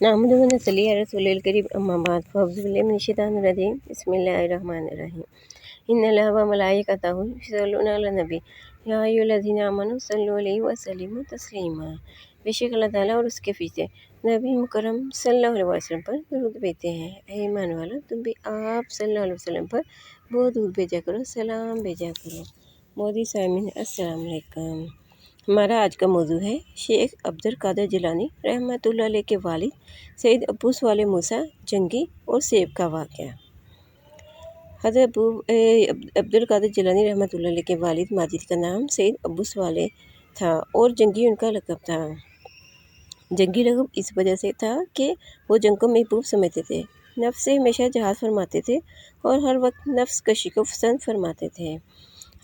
नहमदुहु व नसल्ली अला रसूलिल करीम अम्मा बाद फ़अऊज़ु बिल्लाहि मिनश्शैतानिर रजीम बिस्मिल्लाहिर्रहमानिर्रहीम इन्नल्लाह व मलाइकतहु युसल्लूना अलन नबी या अय्युहल्लज़ीना आमनू सल्लु अलैहि व सल्लिमू तस्लीमा। बेशक अल्लाह ताला और उसके फरिश्ते नबी मुकर्रम सल्लल्लाहु अलैहि वसल्लम पर दुरूद भेजते हैं। ऐ ईमान वालों, तुम भी आप सल्लल्लाहु अलैहि वसल्लम पर बहुत दुरूद भेजा करो, सलाम भेजा करो। मोदी सामिन अस्सलाम वालेकुम। हमारा आज का मौजू है शेख अब्दुल कादिर जिलानी रहमतुल्लाह अलैह के वालिद सैयद अबू स्वाले मूसा जंगी और सेब का वाक़या। हज़रत अब्दुल कादिर जिलानी रहमतुल्लाह अलैह के वालिद माजिद का नाम सैयद अबू स्वाले था और जंगी उनका लक़ब था। जंगी लक़ब इस वजह से था कि वो जंग को महबूब समझते थे, नफ्स से हमेशा जहाद फरमाते थे और हर वक्त नफ्स कशी को पसंद फरमाते थे।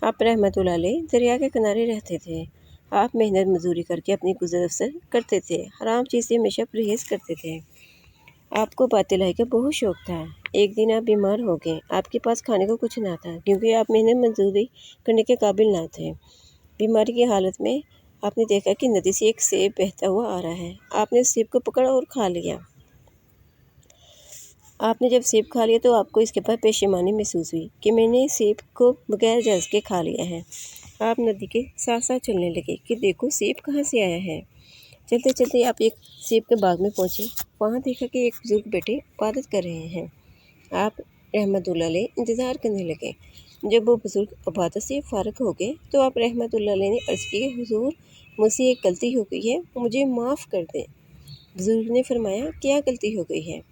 आप रहमतुल्लाह अलैह दरिया के किनारे रहते थे। आप मेहनत मजदूरी करके अपनी गुज़र बसर करते थे, हराम चीज़ से हमेशा परहेज़ करते थे। आपको बातें लाई का बहुत शौक़ था। एक दिन आप बीमार हो गए, आपके पास खाने को कुछ ना था क्योंकि आप मेहनत मजदूरी करने के काबिल ना थे। बीमारी की हालत में आपने देखा कि नदी से एक सेब बहता हुआ आ रहा है। आपने उस सेब को पकड़ा और खा लिया। आपने जब सेब खा लिया तो आपको इसके बाद पेशेमानी महसूस हुई कि मैंने सेब को बगैर जायज़ के खा लिया है। आप नदी के साथ साथ चलने लगे कि देखो सेब कहाँ से आया है। चलते चलते आप एक सेब के बाग में पहुँचे। वहाँ देखा कि एक बुज़ुर्ग बेटे इबादत कर रहे हैं। आप रहमतुल्लाह अलैह इंतज़ार करने लगे। जब वो बुज़ुर्ग इबादत से फ़ारिग हो गए तो आप रहमतुल्लाह अलैह ने अर्ज़ की, हुज़ूर मुझसे एक गलती हो गई है, मुझे माफ़ कर दें। बुज़ुर्ग ने फरमाया, क्या गलती हो गई है?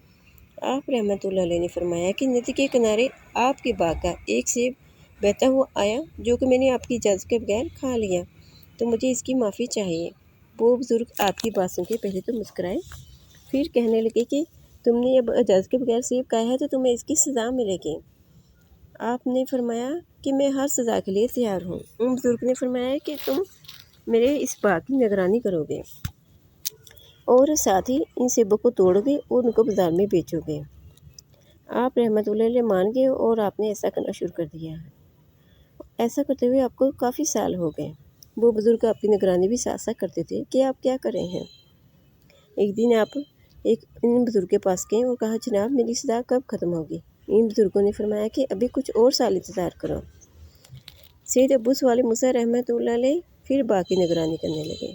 आप रहमतुल्लाह अलैह ने फरमाया कि नदी के किनारे आपके बाग का एक सेब बहता हुआ आया जो कि मैंने आपकी इजाज़त के बगैर खा लिया, तो मुझे इसकी माफ़ी चाहिए। वो बुज़ुर्ग आपकी बात सुन के पहले तो मुस्कुराए, फिर कहने लगे कि तुमने अब इजाज़त के बगैर सेब खाया है तो तुम्हें इसकी सज़ा मिलेगी। आपने फरमाया कि मैं हर सज़ा के लिए तैयार हूँ। उन बुज़ुर्ग ने फरमाया कि तुम मेरे इस बाग की निगरानी करोगे और साथ ही इन सेबों को तोड़ोगे और उनको बाज़ार में बेचोगे। आप रहमतुल्लाह अलैह मान गए और आपने ऐसा करना शुरू कर दिया। ऐसा करते हुए आपको काफ़ी साल हो गए। वो बुज़ुर्ग आपकी निगरानी भी साथ साथ करते थे कि आप क्या कर रहे हैं। एक दिन आप इन बुज़ुर्ग के पास गए और कहा, जनाब मेरी सज़ा कब ख़त्म होगी? इन बुज़ुर्गों ने फरमाया कि अभी कुछ और साल इंतज़ार करो। सैयद अबू स्वाले मूसा रहमतुल्लाह अलैह फिर बाकी निगरानी करने लगे।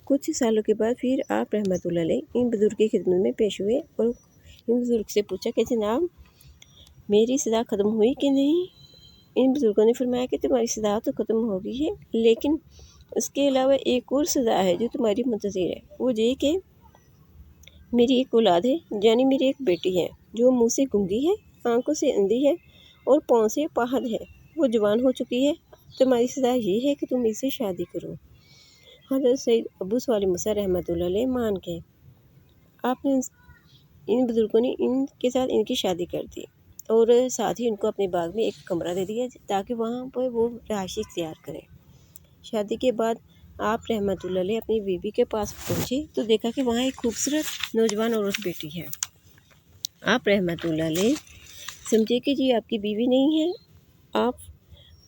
कुछ सालों के बाद फिर आप रहमतुल्लाह अलैह इन बुज़ुर्ग की खिदमत में पेश हुए और इन बुज़ुर्ग से पूछा कि जनाब मेरी सज़ा ख़त्म हुई कि नहीं? इन बुज़ुर्गों ने फरमाया कि तुम्हारी सज़ा तो ख़त्म हो गई है, लेकिन उसके अलावा एक और सज़ा है जो तुम्हारी मुंतज़िर है। वो ये कि मेरी एक औलाद है, यानी मेरी एक बेटी है जो मुँह से गूंगी है, आंखों से अंधी है और पाँव से पाहद है। वो जवान हो चुकी है। तुम्हारी सज़ा ये है कि तुम इससे शादी करो। हज़रत सैयद अबू स्वाले मूसा रहमतुल्लाह अलैह मान गए। आपने इन बुज़ुर्गों ने इनके साथ इनकी शादी कर दी और साथ ही उनको अपने बाग में एक कमरा दे दिया ताकि वहाँ पर वो रहायश इख्तियार करें। शादी के बाद आप रहमतुल्लाह अलैह अपनी बीवी के पास पहुँचे तो देखा कि वहाँ एक खूबसूरत नौजवान औरत बैठी है। आप रहमतुल्लाह अलैह समझे कि जी आपकी बीवी नहीं है। आप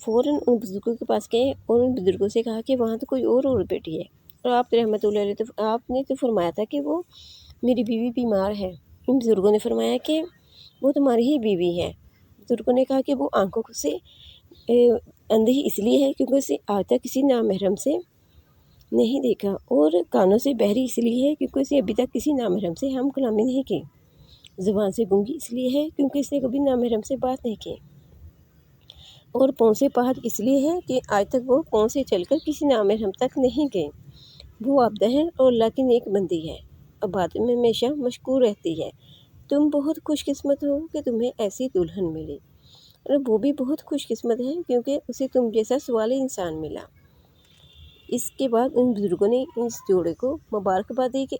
फ़ौरन उन बुज़ुर्गों के पास गए और उन बुज़ुर्गों से कहा कि वहाँ तो कोई और औरत बैठी है। और आप रहमतुल्लाह अलैह तो आपने तो फरमाया था कि वो मेरी बीवी बीमार है। इन बुज़ुर्गों ने फरमाया कि वो तुम्हारी ही बीवी है। बुज़ुर्गों ने कहा कि वो आंखों से अंधी इसलिए है क्योंकि उसे आज तक किसी नामहरम से नहीं देखा और कानों से बहरी इसलिए है क्योंकि उसे अभी तक किसी नामहरम से हम कलामी नहीं की। ज़ुबान से गूंगी इसलिए है क्योंकि इसने कभी नामहरम से बात नहीं की और पाँव से पाहद इसलिए है कि आज तक वो पाँव से चलकर किसी नामहरम तक नहीं गए। वो आबदा है और अल्लाह की नेक बंदी है, इबादत में हमेशा मशगूल रहती है। तुम बहुत खुशकिस्मत हो कि तुम्हें ऐसी दुल्हन मिली और वो भी बहुत खुशकिस्मत है क्योंकि उसे तुम जैसा सवाली इंसान मिला। इसके बाद उन बुज़ुर्गों ने इस जोड़े को मुबारकबाद दी कि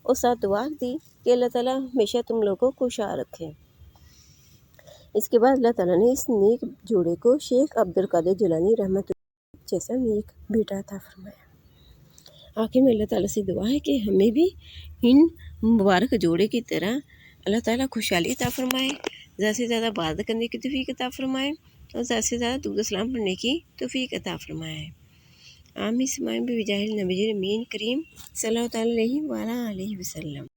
और साथ दुआ दी कि अल्लाह ताला हमेशा तुम लोगों को खुशहाल रखे। इसके बाद अल्लाह ताला ने इस नेक जोड़े को शेख अब्दुल कादिर जिलानी रहमतुल्लाह जैसा नेक बेटा अता फरमाया। आखिर में अल्लाह ताला से दुआ है कि हमें भी इन मुबारक जोड़े की तरह अल्लाह ताला खुशहाली अता फरमाए, ज़्यादा से ज़्यादा इबादत करने की तौफीक अता फरमाए और ज़्यादा से ज़्यादा दुरूद सलाम पढ़ने की तौफीक अता फरमाए। आमीन सुम्मा आमीन बिजाहिल नबील अमीन करीम सल्लल्लाहु अलैहि व आला अलैहि वसल्लम।